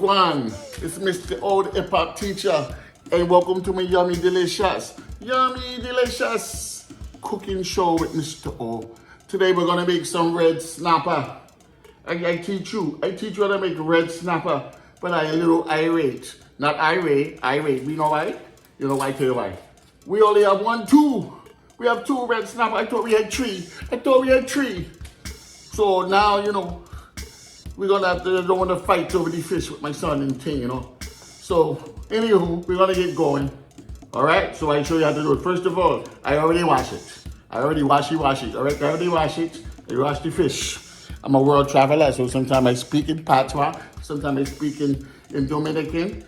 Wagwan. It's Mr. O, the hip hop teacher, and welcome to my Yummy Delicious cooking show with Mr. O. Today we're gonna make some red snapper. I teach you how to make red snapper, but I a little irate. Not irate. You know why? You know why? Tell you why. We only have two. We have two red snapper. I thought we had three. So now, we're gonna have to, don't want to fight over the fish with my son and thing, So, anywho, we're gonna get going. All right, so I show you how to do it. First of all, I already wash it. I already wash it. All right, I already wash it. I wash the fish. I'm a world traveler, so sometimes I speak in Patois, sometimes I speak in Dominica,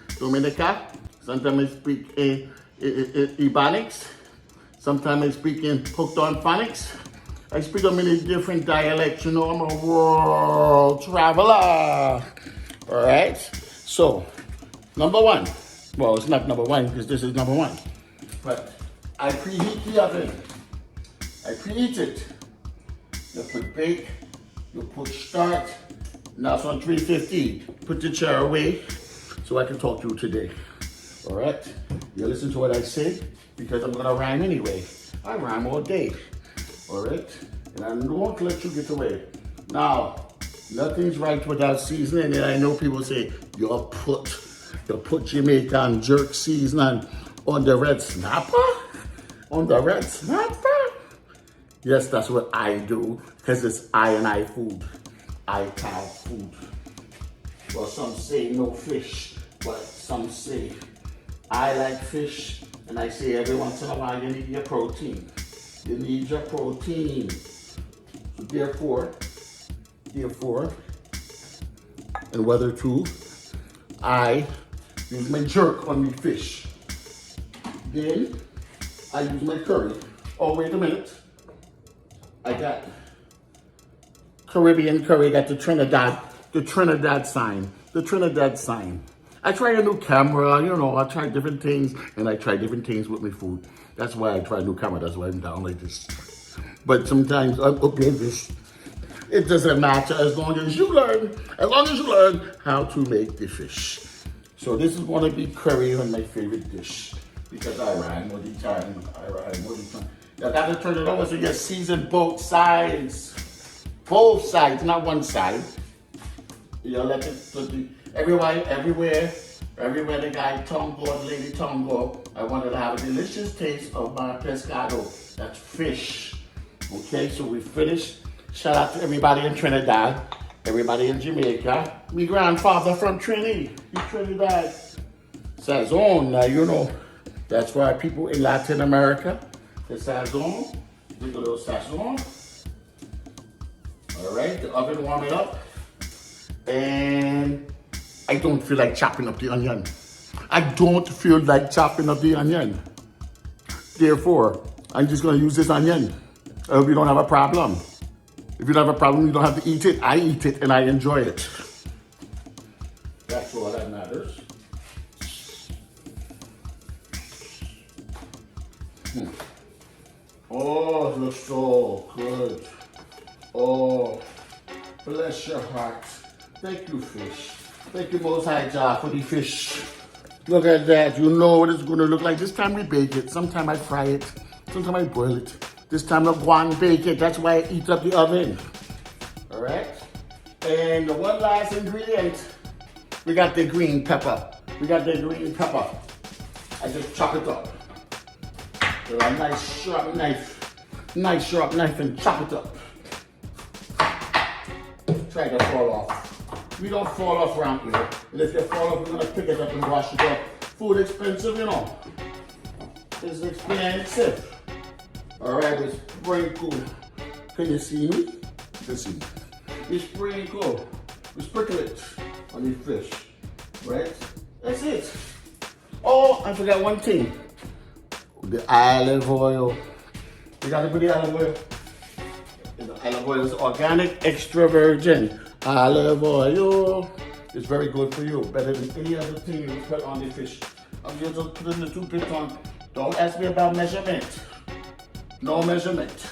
sometimes I speak in Ebonics, sometimes I speak in hooked on phonics. I speak a many different dialects, I'm a world traveler. All right, so number one. Well, it's not number one because this is number one. But I preheat the oven. I preheat it. You put bake, you put start. Now it's on 350. Put the chair away so I can talk to you today. All right? You listen to what I say because I'm gonna rhyme anyway. I rhyme all day. All right? And I won't let you get away. Now, nothing's right without seasoning. And I know people say, you put Jamaican jerk seasoning on the red snapper? On the red snapper? Yes, that's what I do, because it's I food. I type food. Well, some say no fish, but some say I like fish, and I say every once in a while you need your protein. You need your protein. So therefore, and whether to, I use my jerk on the fish. Then I use my curry. Oh, wait a minute. I got Caribbean curry, got the Trinidad sign. I try a new camera, I try different things, and I try different things with my food. That's why I try a new camera, that's why I'm down like this. But sometimes I'm up like this. It doesn't matter as long as you learn how to make the fish. So this is gonna be curry on my favorite dish because I rhyme all the time. You gotta turn it over so you season both sides. Both sides, not one side. You let it everywhere the guy tongue go, the lady tongue go. I wanted to have a delicious taste of my pescado. That's fish. Okay, so we finished. Shout out to everybody in Trinidad, everybody in Jamaica. My grandfather from Trinidad. Sazon, now that's why people in Latin America, the sazon, drink a little sazon. All right, the oven warm it up. And I don't feel like chopping up the onion. Therefore, I'm just gonna use this onion. I hope you don't have a problem. If you don't have a problem, you don't have to eat it. I eat it and I enjoy it. That's all that matters. Oh, it looks so good. Oh, bless your heart. Thank you, fish. Thank you, Most High Jah, for the fish. Look at that. You know what it's going to look like. This time we bake it. Sometimes I fry it. Sometimes I boil it. This time I'm going to bake it. That's why I heat up the oven. All right? And the one last ingredient, we got the green pepper. I just chop it up with a nice sharp knife and chop it up. Try to fall off. We don't fall off around here. And if you fall off, we're gonna pick it up and wash it up. Food expensive, It's expensive. All right, we sprinkle. Can you see me? Listen. We sprinkle. We sprinkle it on the fish. Right? That's it. Oh, I forgot one thing. The olive oil. You gotta put the olive oil. The olive oil is organic, extra virgin. Olive oil is very good for you. Better than any other thing you put on the fish. I'm just putting the toothpick on. Don't ask me about measurement. No measurement.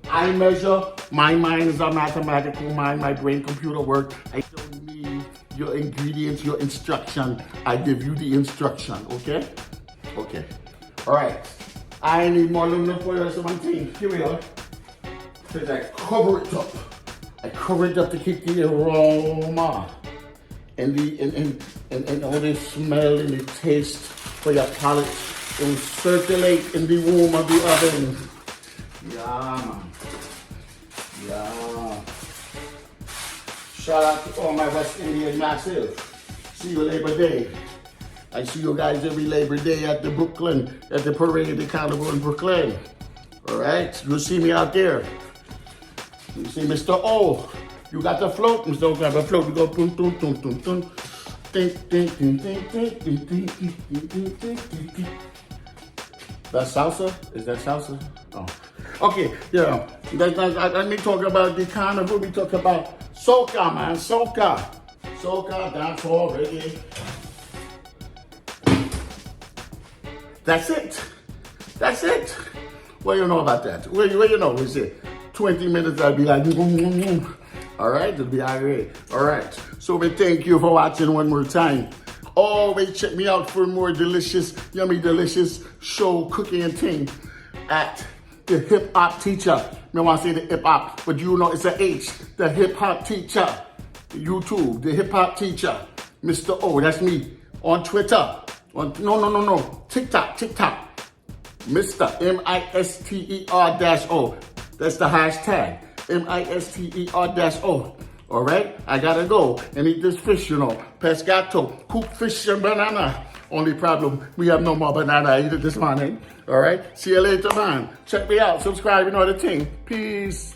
I measure. My mind is a mathematical mind. My brain computer work. I don't need your ingredients, your instruction. I give you the instruction, okay? Okay. All right. I need more aluminum foil or something. Here we are. Because I cover it up. I cover it up to keep the aroma and all the smell and the taste for your palate. It will circulate in the womb of the oven. Yeah, man. Yeah. Shout out to all my West Indian massive. See you Labor Day. I see you guys every Labor Day at the parade, the carnival in Brooklyn. All right, you'll see me out there. You see Mr. O. You got the float, Mr. O got the float. You go boom, boom, boom, boom, boom. That's salsa? Is that salsa? Oh. Okay, yeah. Let me talk about the carnival. We talk about soca, man. Soca, dancehall, reggae. That's it. What do you know about that? What you know? Is it 20 minutes? I'll be like, all right, it'll be irate. All right. So we thank you for watching one more time. Always check me out for more delicious, yummy, delicious show, cooking and thing at the Hip Hop Teacher. I want to say the hip hop, but you know it's an H. The Hip Hop Teacher. YouTube, the Hip Hop Teacher. Mr. O, that's me. On Twitter. No. TikTok. Mr. MISTER-O. That's the hashtag. MISTER-O. All right? I gotta go and eat this fish, you know. Pescato, cooked fish and banana. Only problem, we have no more banana. I ate it this morning. All right? See you later, man. Check me out. Subscribe, you know the thing. Peace.